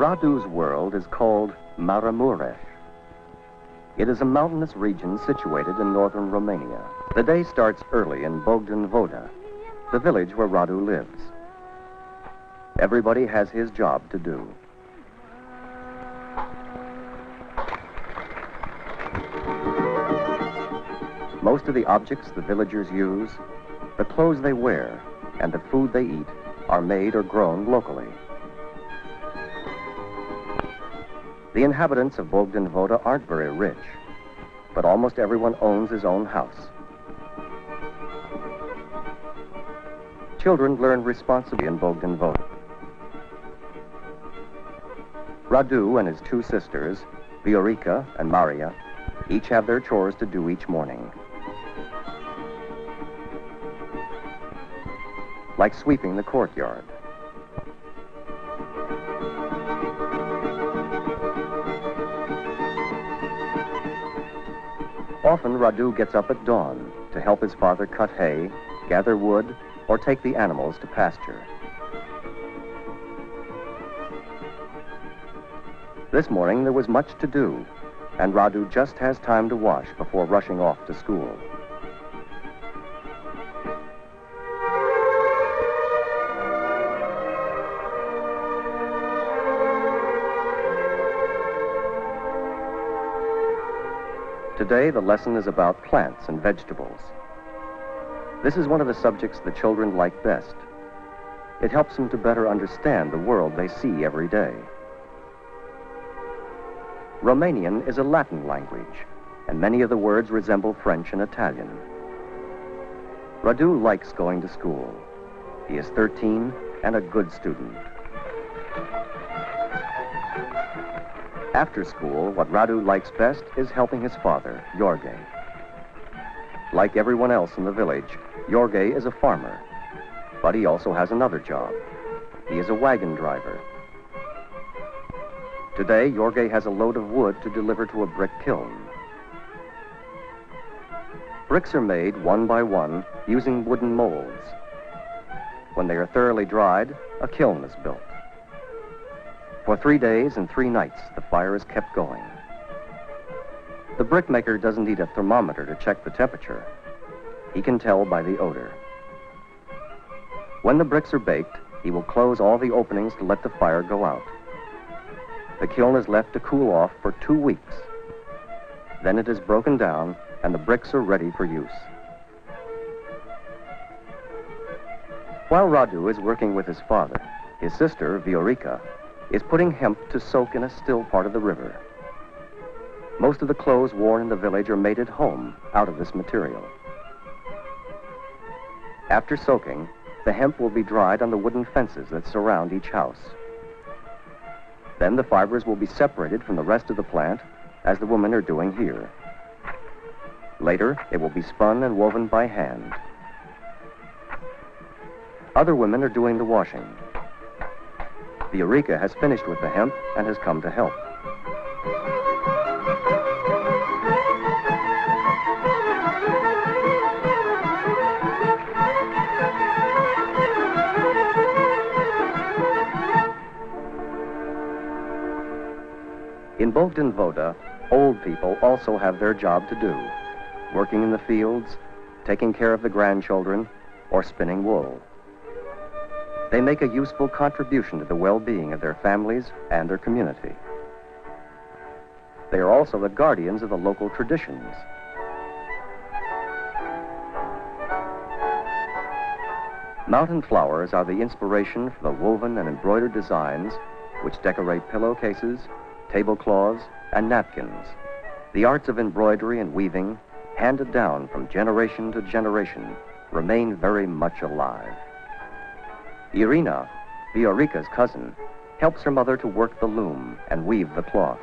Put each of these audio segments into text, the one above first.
Radu's world is called Maramuresh. It is a mountainous region situated in northern Romania. The day starts early in Bogdan Voda, the village where Radu lives. Everybody has his job to do. Most of the objects the villagers use, the clothes they wear, and the food they eat are made or grown locally. The inhabitants of Bogdan Voda aren't very rich, but almost everyone owns his own house. Children learn responsibility in Bogdan Voda. Radu and his two sisters, Viorica and Maria, each have their chores to do each morning. Like sweeping the courtyard. Often Radu gets up at dawn to help his father cut hay, gather wood, or take the animals to pasture. This morning there was much to do, and Radu just has time to wash before rushing off to school. Today, the lesson is about plants and vegetables. This is one of the subjects the children like best. It helps them to better understand the world they see every day. Romanian is a Latin language, and many of the words resemble French and Italian. Radu likes going to school. He is 13 and a good student. After school, what Radu likes best is helping his father, Jorge. Like everyone else in the village, Jorge is a farmer, but he also has another job. He is a wagon driver. Today, Jorge has a load of wood to deliver to a brick kiln. Bricks are made one by one using wooden molds. When they are thoroughly dried, a kiln is built. For 3 days and 3 nights, the fire is kept going. The brickmaker doesn't need a thermometer to check the temperature. He can tell by the odor. When the bricks are baked, he will close all the openings to let the fire go out. The kiln is left to cool off for 2 weeks. Then it is broken down and the bricks are ready for use. While Radu is working with his father, his sister, Viorica, is putting hemp to soak in a still part of the river. Most of the clothes worn in the village are made at home out of this material. After soaking, the hemp will be dried on the wooden fences that surround each house. Then the fibers will be separated from the rest of the plant, as the women are doing here. Later, it will be spun and woven by hand. Other women are doing the washing. Viorica has finished with the hemp and has come to help. In Bogdan Voda, old people also have their job to do, working in the fields, taking care of the grandchildren, or spinning wool. They make a useful contribution to the well-being of their families and their community. They are also the guardians of the local traditions. Mountain flowers are the inspiration for the woven and embroidered designs which decorate pillowcases, tablecloths, and napkins. The arts of embroidery and weaving, handed down from generation to generation, remain very much alive. Irina, Viorica's cousin, helps her mother to work the loom and weave the cloth.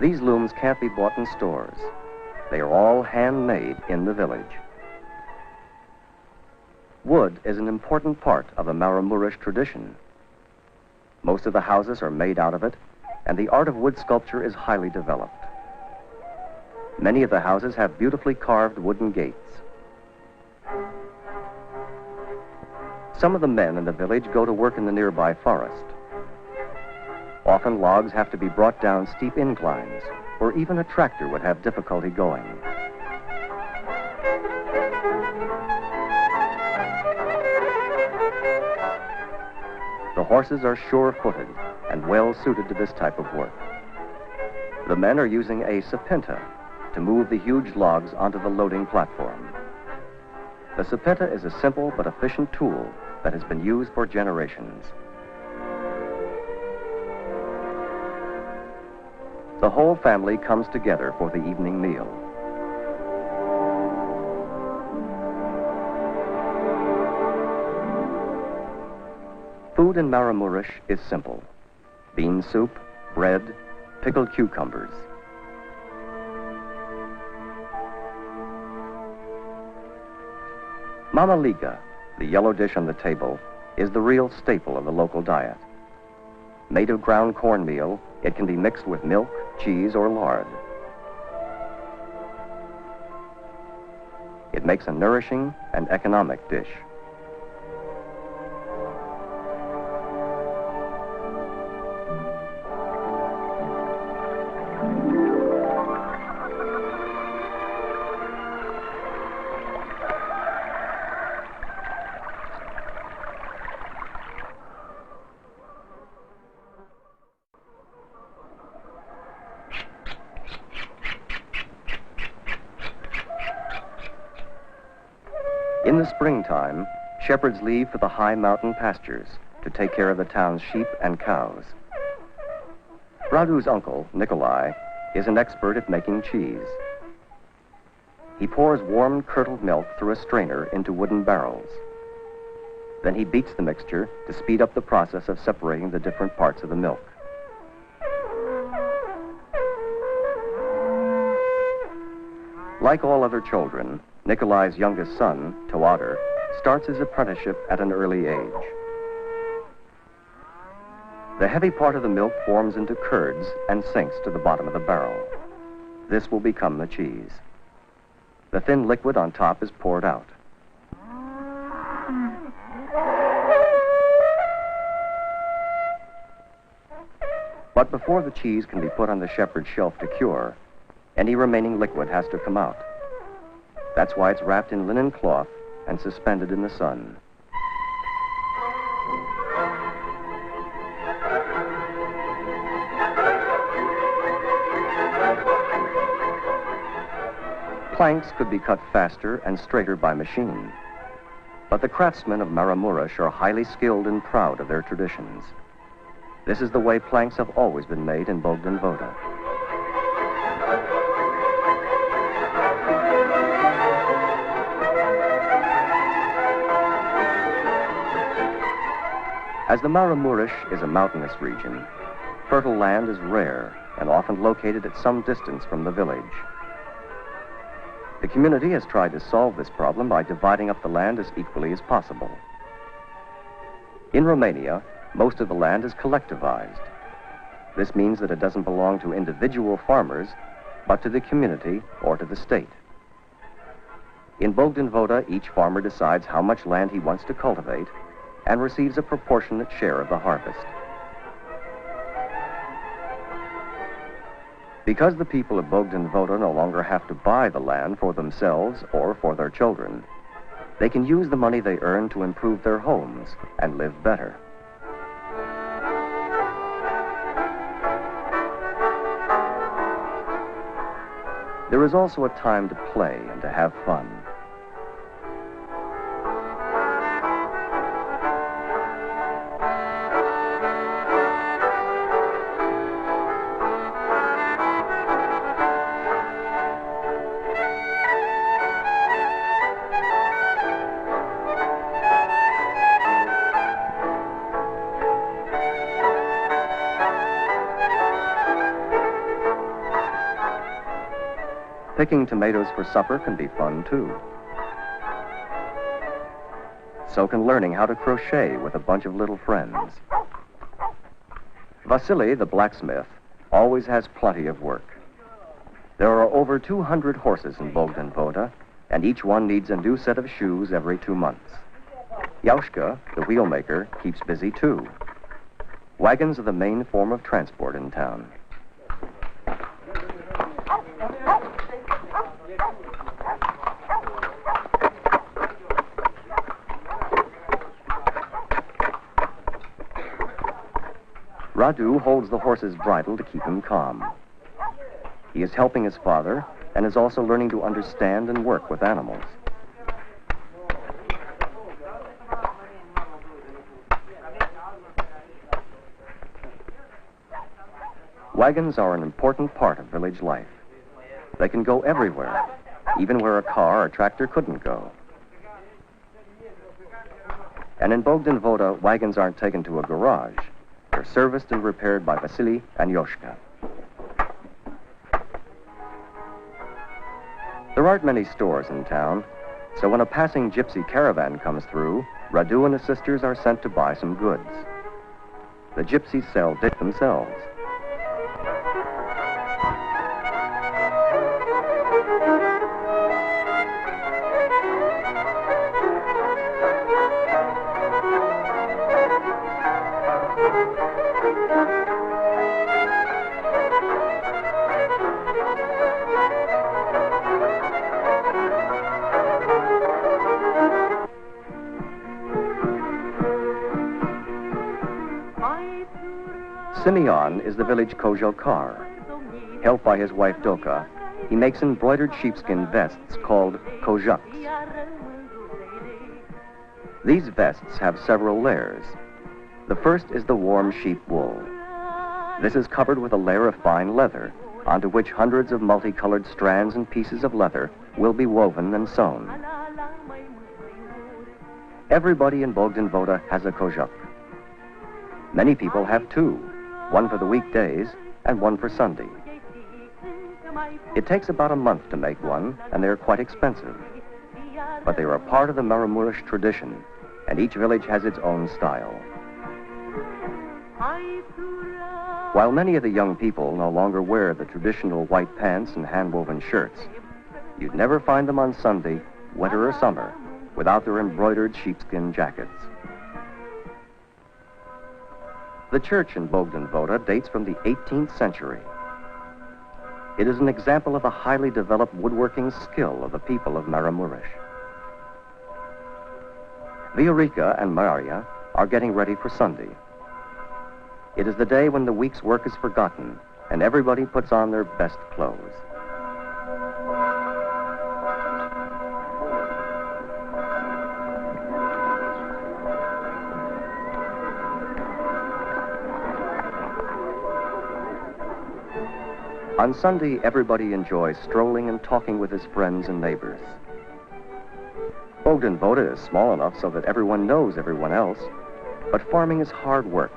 These looms can't be bought in stores. They are all handmade in the village. Wood is an important part of the Maramuresh tradition. Most of the houses are made out of it, and the art of wood sculpture is highly developed. Many of the houses have beautifully carved wooden gates. Some of the men in the village go to work in the nearby forest. Often logs have to be brought down steep inclines, where even a tractor would have difficulty going. The horses are sure-footed and well-suited to this type of work. The men are using a sapenta to move the huge logs onto the loading platform. The sapenta is a simple but efficient tool that has been used for generations. The whole family comes together for the evening meal. Food in Maramuresh is simple: bean soup, bread, pickled cucumbers. Mamaliga, the yellow dish on the table, is the real staple of the local diet. Made of ground cornmeal, it can be mixed with milk, cheese, or lard. It makes a nourishing and economic dish. In the springtime, shepherds leave for the high mountain pastures to take care of the town's sheep and cows. Radu's uncle, Nikolai, is an expert at making cheese. He pours warm curdled milk through a strainer into wooden barrels. Then he beats the mixture to speed up the process of separating the different parts of the milk. Like all other children, Nikolai's youngest son, Tawar, starts his apprenticeship at an early age. The heavy part of the milk forms into curds and sinks to the bottom of the barrel. This will become the cheese. The thin liquid on top is poured out. But before the cheese can be put on the shepherd's shelf to cure, any remaining liquid has to come out. That's why it's wrapped in linen cloth and suspended in the sun. Planks could be cut faster and straighter by machine. But the craftsmen of Maramuresh are highly skilled and proud of their traditions. This is the way planks have always been made in Bogdan Voda. As the Maramuresh is a mountainous region, fertile land is rare and often located at some distance from the village. The community has tried to solve this problem by dividing up the land as equally as possible. In Romania, most of the land is collectivized. This means that it doesn't belong to individual farmers, but to the community or to the state. In Bogdan Voda, each farmer decides how much land he wants to cultivate and receives a proportionate share of the harvest. Because the people of Bogdan Voda no longer have to buy the land for themselves or for their children, they can use the money they earn to improve their homes and live better. There is also a time to play and to have fun. Picking tomatoes for supper can be fun, too. So can learning how to crochet with a bunch of little friends. Vasily, the blacksmith, always has plenty of work. There are over 200 horses in Bogdan Voda, and each one needs a new set of shoes every 2 months. Yaushka, the wheelmaker, keeps busy too. Wagons are the main form of transport in town. Radu holds the horse's bridle to keep him calm. He is helping his father and is also learning to understand and work with animals. Wagons are an important part of village life. They can go everywhere, even where a car or tractor couldn't go. And in Bogdan Voda, wagons aren't taken to a garage. They're serviced and repaired by Vasily and Yoshka. There aren't many stores in town, so when a passing gypsy caravan comes through, Radu and his sisters are sent to buy some goods. The gypsies sell it themselves. Simeon is the village kozhokar. Helped by his wife Doka, he makes embroidered sheepskin vests called kozhuks. These vests have several layers. The first is the warm sheep wool. This is covered with a layer of fine leather, onto which hundreds of multicolored strands and pieces of leather will be woven and sewn. Everybody in Bogdan Voda has a kozhuk. Many people have two. One for the weekdays and one for Sunday. It takes about a month to make one, and they're quite expensive. But they are a part of the Maramurish tradition, and each village has its own style. While many of the young people no longer wear the traditional white pants and hand-woven shirts, you'd never find them on Sunday, winter or summer, without their embroidered sheepskin jackets. The church in Bogdan Voda dates from the 18th century. It is an example of the highly developed woodworking skill of the people of Maramurish. Viorica and Maria are getting ready for Sunday. It is the day when the week's work is forgotten and everybody puts on their best clothes. On Sunday, everybody enjoys strolling and talking with his friends and neighbors. Bogdan Voda is small enough so that everyone knows everyone else, but farming is hard work,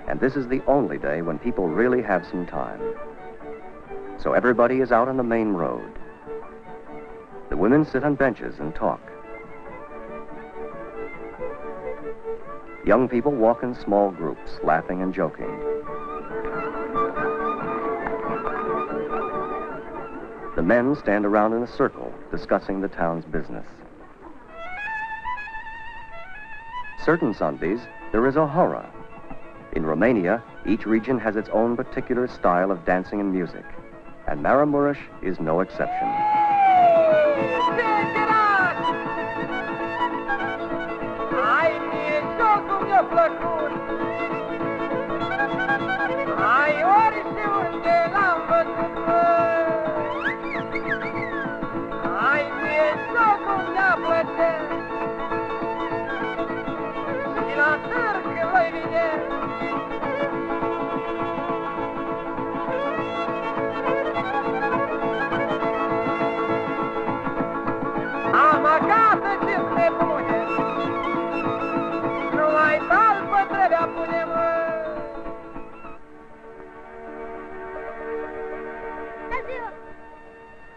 and this is the only day when people really have some time. So everybody is out on the main road. The women sit on benches and talk. Young people walk in small groups, laughing and joking. The men stand around in a circle, discussing the town's business. Certain Sundays, there is a hora. In Romania, each region has its own particular style of dancing and music, and Maramurish is no exception.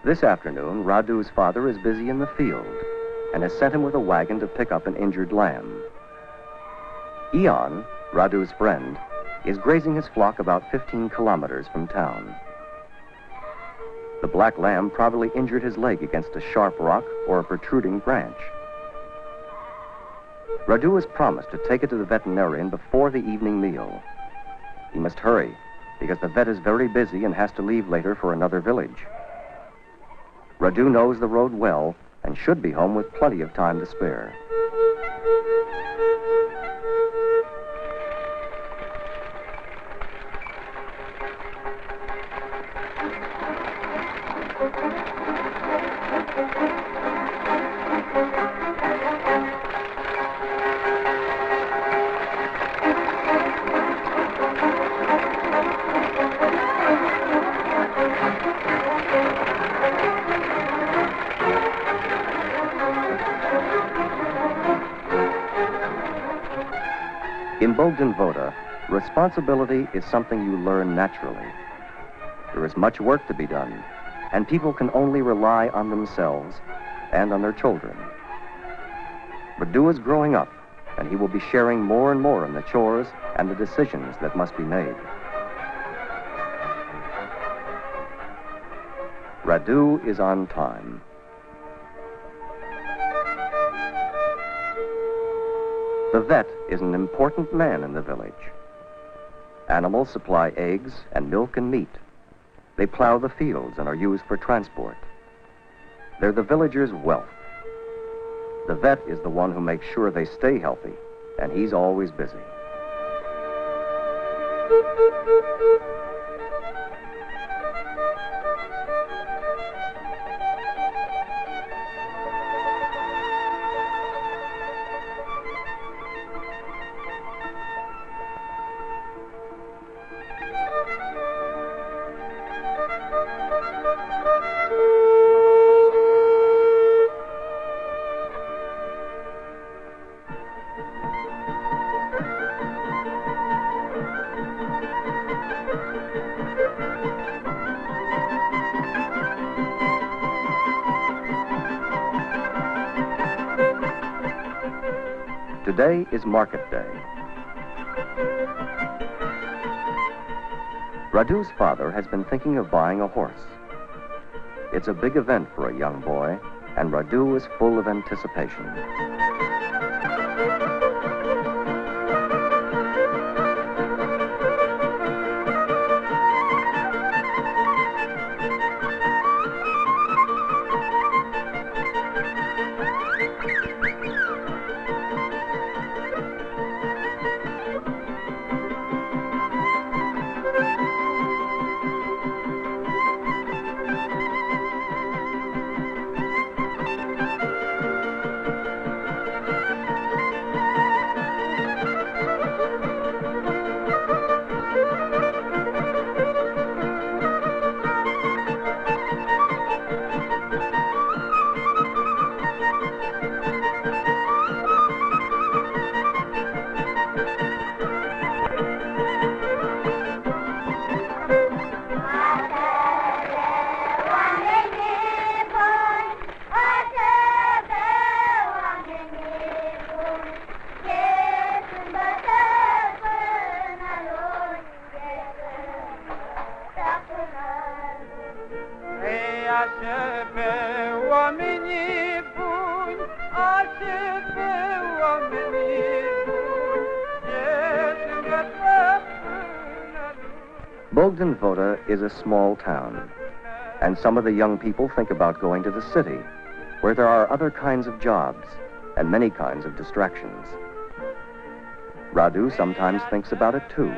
This afternoon, Radu's father is busy in the field and has sent him with a wagon to pick up an injured lamb. Ion, Radu's friend, is grazing his flock about 15 kilometers from town. The black lamb probably injured his leg against a sharp rock or a protruding branch. Radu has promised to take it to the veterinarian before the evening meal. He must hurry, because the vet is very busy and has to leave later for another village. Radu knows the road well and should be home with plenty of time to spare. In Bogdan Voda, responsibility is something you learn naturally. There is much work to be done, and people can only rely on themselves and on their children. Radu is growing up, and he will be sharing more and more in the chores and the decisions that must be made. Radu is on time. The vet is an important man in the village. Animals supply eggs and milk and meat. They plow the fields and are used for transport. They're the villagers' wealth. The vet is the one who makes sure they stay healthy, and he's always busy. Today is market day. Radu's father has been thinking of buying a horse. It's a big event for a young boy, and Radu is full of anticipation. Bogdan Voda is a small town, and some of the young people think about going to the city, where there are other kinds of jobs and many kinds of distractions. Radu sometimes thinks about it too.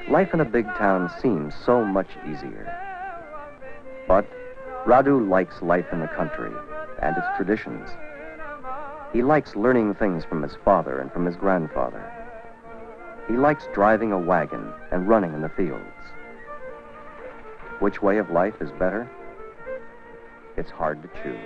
Life in a big town seems so much easier. But Radu likes life in the country and its traditions. He likes learning things from his father and from his grandfather. He likes driving a wagon and running in the fields. Which way of life is better? It's hard to choose.